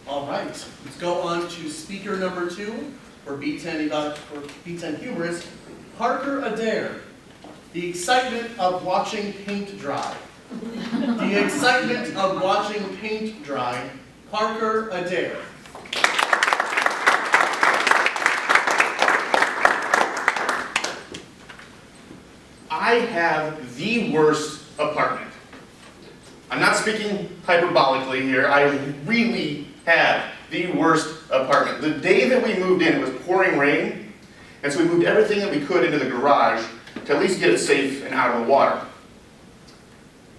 All right, let's go on to speaker number 2 for B10 Humorous, Parker Adair. The excitement of watching paint dry. The excitement of watching paint dry, Parker Adair. I have the worst apartment. I'm not speaking hyperbolically here. I really have the worst apartment. The day that we moved in, it was pouring rain, and so we moved everything that we could into the garage to at least get it safe and out of the water.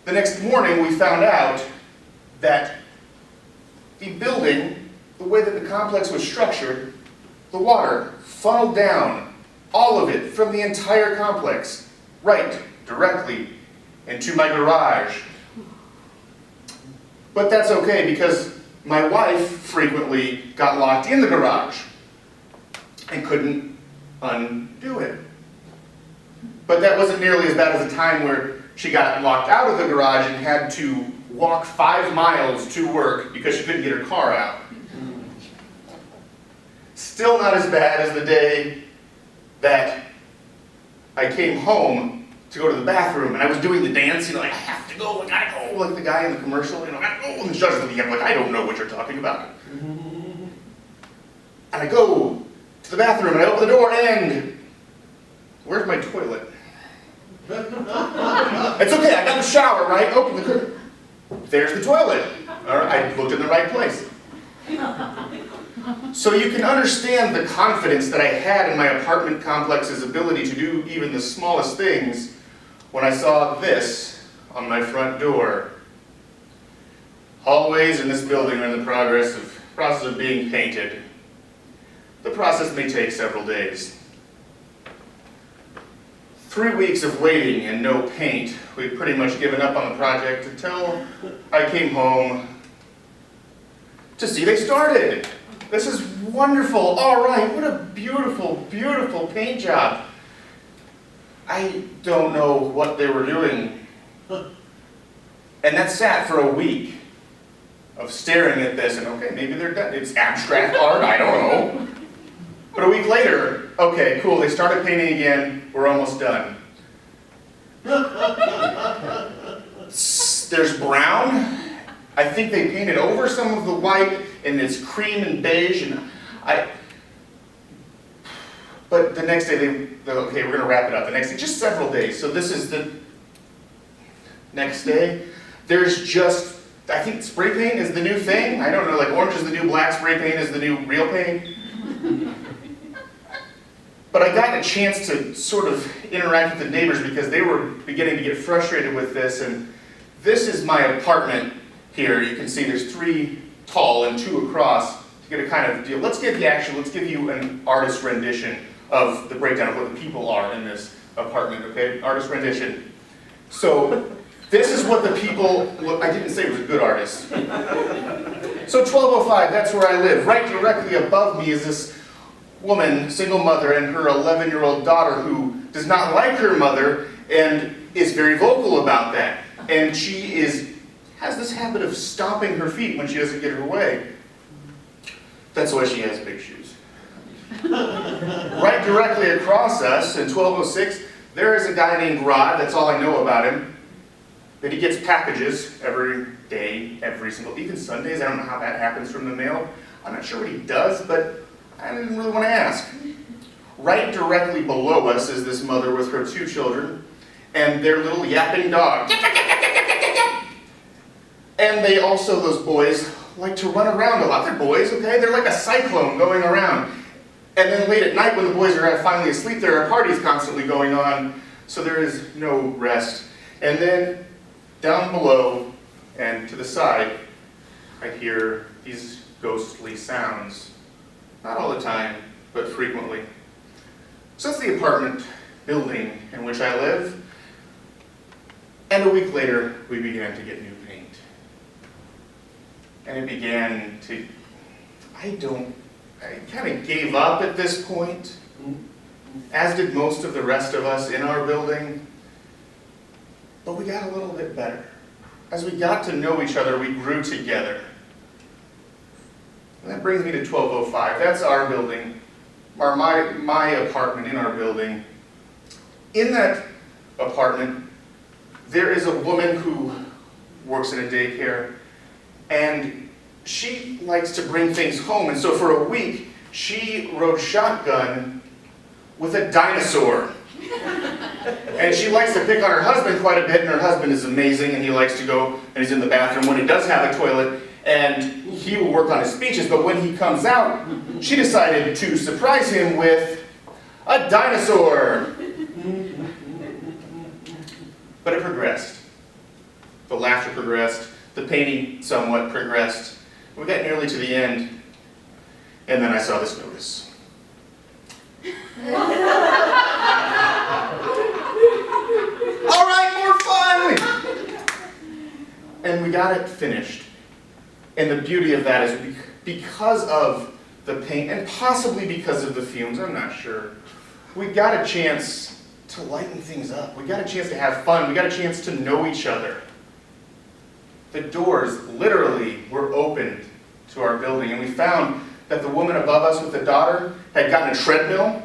The next morning, we found out that the building, the way that the complex was structured, the water funneled down, all of it, from the entire complex, right directly into my garage. But that's okay because my wife frequently got locked in the garage and couldn't undo it. But that wasn't nearly as bad as the time where she got locked out of the garage and had to walk 5 miles to work because she couldn't get her car out. Still not as bad as the day that I came home to go to the bathroom and I was doing the dance, like, I have to go, I gotta go, like the guy in the commercial, I gotta go, and the judge at the end, like, I don't know what you're talking about. And I go to the bathroom and I open the door and, where's my toilet? It's okay, I got the shower, right? Open the curtain. There's the toilet. All right, I looked in the right place. So you can understand the confidence that I had in my apartment complex's ability to do even the smallest things when I saw this on my front door. Hallways in this building are in the process of being painted. The process may take several days. 3 weeks of waiting and no paint. We'd pretty much given up on the project until I came home to see they started. This is wonderful. All right, what a beautiful, beautiful paint job. I don't know what they were doing. And that sat for a week of staring at this and, okay, maybe they're done. It's abstract art, I don't know. But a week later, okay, cool, they started painting again, we're almost done. There's brown. I think they painted over some of the white, and it's cream and beige, and but the next day, okay, we're gonna wrap it up. The next day, just several days. So this is the next day. There's just, I think spray paint is the new thing. I don't know, like orange is the new black, spray paint is the new real paint. But I got a chance to sort of interact with the neighbors because they were beginning to get frustrated with this, and this is my apartment here. You can see there's 3 tall and 2 across to get a kind of deal. Let's give you an artist rendition of the breakdown of what the people are in this apartment, okay? Artist rendition. So this is what the people look. I didn't say it was a good artist. So 1205, that's where I live. Right directly above me is this woman, single mother, and her 11-year-old daughter who does not like her mother and is very vocal about that. And she has this habit of stomping her feet when she doesn't get her way. That's why she has big shoes. Right directly across us in 1206, there is a guy named Rod, that's all I know about him, that he gets packages every day, even Sundays. I don't know how that happens from the mail. I'm not sure what he does, but I didn't really want to ask. Right directly below us is this mother with her 2 children and their little yapping dog. And they also, those boys, like to run around a lot. They're boys, okay? They're like a cyclone going around. And then late at night when the boys are finally asleep, there are parties constantly going on, so there is no rest. And then down below and to the side, I hear these ghostly sounds. Not all the time, but frequently. So that's the apartment building in which I live. And a week later, we began to get new paint. And it began to, I kind of gave up at this point, as did most of the rest of us in our building. But we got a little bit better. As we got to know each other, we grew together. And that brings me to 1205. That's our building, or my apartment in our building. In that apartment, there is a woman who works in a daycare, and she likes to bring things home. And so for a week, she rode shotgun with a dinosaur. And she likes to pick on her husband quite a bit, and her husband is amazing, and he likes to go, and he's in the bathroom when he does have a toilet, and he will work on his speeches, but when he comes out, she decided to surprise him with a dinosaur. But it progressed. The laughter progressed, the painting somewhat progressed. We got nearly to the end, and then I saw this notice. All right, more fun! And we got it finished. And the beauty of that is because of the paint, and possibly because of the fumes, I'm not sure, we got a chance to lighten things up. We got a chance to have fun. We got a chance to know each other. The doors literally were opened to our building, and we found that the woman above us with the daughter had gotten a treadmill,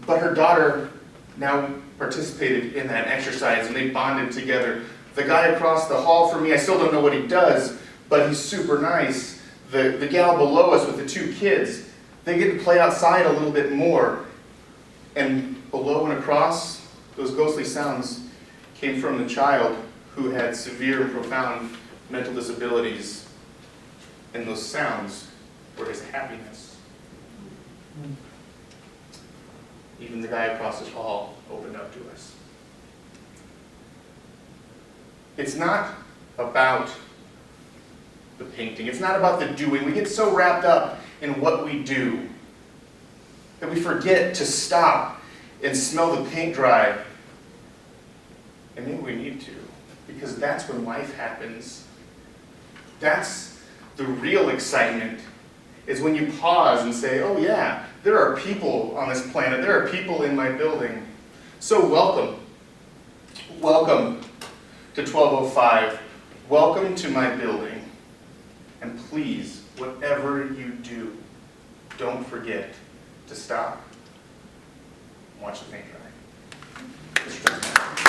but her daughter now participated in that exercise, and they bonded together. The guy across the hall from me, I still don't know what he does, but he's super nice. The gal below us with the two kids, they get to play outside a little bit more. And below and across, those ghostly sounds came from the child who had severe and profound mental disabilities. And those sounds were his happiness. Even the guy across the hall opened up to us. It's not about the painting. It's not about the doing. We get so wrapped up in what we do that we forget to stop and smell the paint dry. And maybe we need to, because that's when life happens. That's the real excitement, is when you pause and say, oh yeah, there are people on this planet. There are people in my building. So welcome. Welcome to 1205. Welcome to my building. And please, whatever you do, don't forget to stop and watch the paint dry. Mr. President.